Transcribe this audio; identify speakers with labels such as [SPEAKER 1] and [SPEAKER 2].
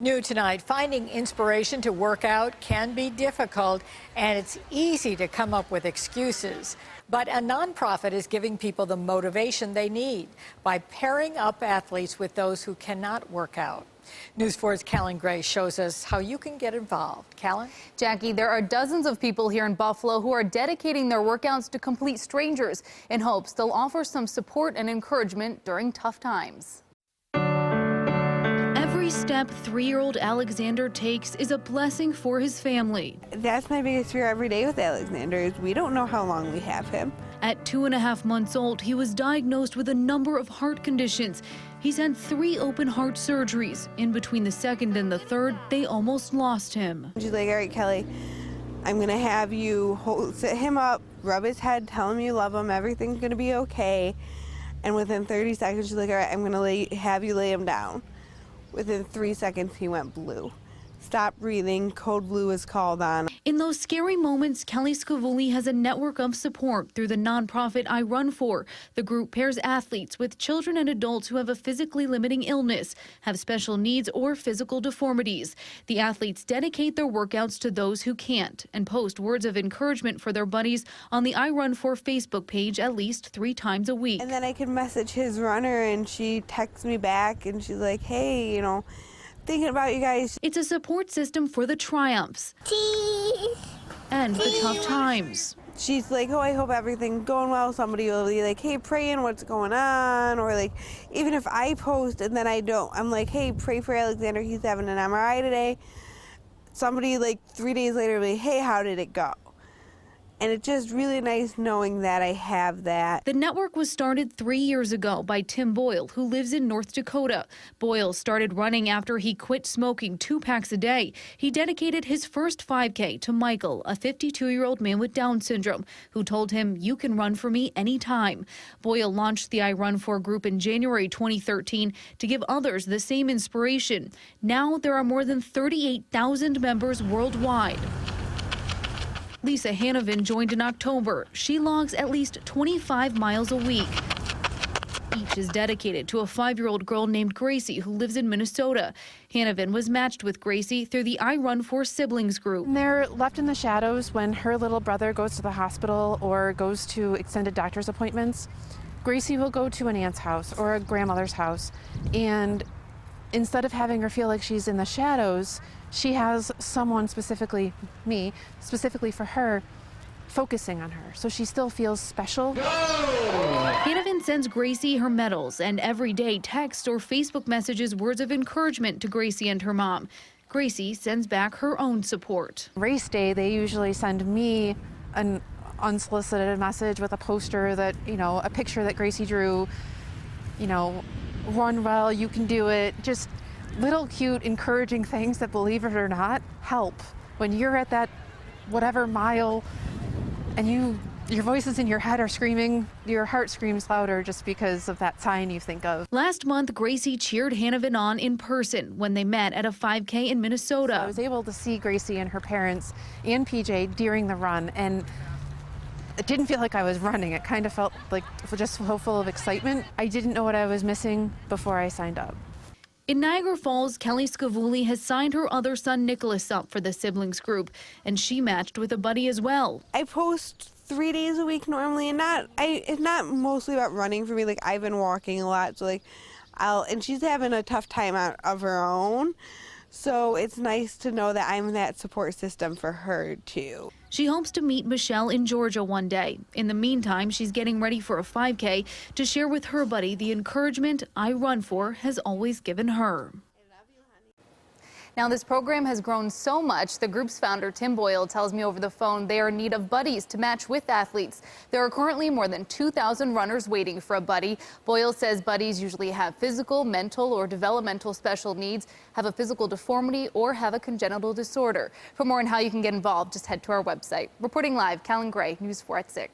[SPEAKER 1] New tonight, finding inspiration to work out can be difficult, and it's easy to come up with excuses. But a nonprofit is giving people the motivation they need by pairing up athletes with those who cannot work out. News 4's Callan Gray shows us how you can get involved. Callan?
[SPEAKER 2] Jackie, there are dozens of people here in Buffalo who are dedicating their workouts to complete strangers in hopes they'll offer some support and encouragement during tough times. Every step 3-year-old Alexander takes is a blessing for his family.
[SPEAKER 3] That's my biggest fear every day with Alexander is we don't know how long we have him.
[SPEAKER 2] At 2.5 months old, he was diagnosed with a number of heart conditions. He's had 3 open heart surgeries. In between the second and the third, they almost lost him.
[SPEAKER 3] She's like, all right, Kelly, I'm going to have you sit him up, rub his head, tell him you love him, everything's going to be okay. And within 30 seconds, she's like, all right, I'm going to have you lay him down. Within 3 seconds, he went blue. Stop breathing, code blue is called on.
[SPEAKER 2] In those scary moments, Kelly Scavulli has a network of support through the nonprofit I Run For. The group pairs athletes with children and adults who have a physically limiting illness, have special needs, or physical deformities. The athletes dedicate their workouts to those who can't and post words of encouragement for their buddies on the I Run For Facebook page at least 3 times a week.
[SPEAKER 3] And then I can message his runner, and she texts me back, and she's like, hey, thinking about you guys.
[SPEAKER 2] It's a support system for the triumphs and the tough times.
[SPEAKER 3] She's like, oh, I hope everything's going well. Somebody will be like, hey, praying what's going on. Or like, even if I post and then I don't, I'm like, hey, pray for Alexander. He's having an MRI today. Somebody like 3 days later will be, hey, how did it go? And it's just really nice knowing that I have that.
[SPEAKER 2] The network was started 3 years ago by Tim Boyle, who lives in North Dakota. Boyle started running after he quit smoking 2 packs a day. He dedicated his first 5K to Michael, a 52-year-old man with Down syndrome, who told him, you can run for me anytime. Boyle launched the I Run For group in January 2013 to give others the same inspiration. Now there are more than 38,000 members worldwide. Lisa Hanovan joined in October. She logs at least 25 miles a week. Each is dedicated to a 5-year-old girl named Gracie who lives in Minnesota. Hanovan was matched with Gracie through the I Run For siblings group.
[SPEAKER 4] They're left in the shadows when her little brother goes to the hospital or goes to extended doctor's appointments. Gracie will go to an aunt's house or a grandmother's house, and instead of having her feel like she's in the shadows, she has someone, specifically me, specifically for her, focusing on her, so she still feels special.
[SPEAKER 2] Hanovan sends Gracie her medals and everyday text or Facebook messages words of encouragement to Gracie and her mom. Gracie sends back her own support.
[SPEAKER 4] Race day, they usually send me an unsolicited message with a poster that, a picture that Gracie drew, run well, you can do it, just little cute encouraging things that, believe it or not, help. When you're at that whatever mile and your voices in your head are screaming, your heart screams louder just because of that sign you think of.
[SPEAKER 2] Last month, Gracie cheered Hanovan on in person when they met at a 5K in Minnesota.
[SPEAKER 4] So I was able to see Gracie and her parents and PJ during the run, and it didn't feel like I was running. It kind of felt like just so full of excitement. I didn't know what I was missing before I signed up.
[SPEAKER 2] In Niagara Falls, Kelly Scavulli has signed her other son Nicholas up for the siblings group, and she matched with a buddy as well.
[SPEAKER 3] I post 3 days a week normally, and it's not mostly about running for me. Like, I've been walking a lot, so and she's having a tough time out of her own. So it's nice to know that I'm that support system for her too.
[SPEAKER 2] She hopes to meet Michelle in Georgia one day. In the meantime, she's getting ready for a 5K to share with her buddy the encouragement I Run For has always given her. Now, this program has grown so much, the group's founder, Tim Boyle, tells me over the phone they are in need of buddies to match with athletes. There are currently more than 2,000 runners waiting for a buddy. Boyle says buddies usually have physical, mental, or developmental special needs, have a physical deformity, or have a congenital disorder. For more on how you can get involved, just head to our website. Reporting live, Callan Gray, News 4 at 6.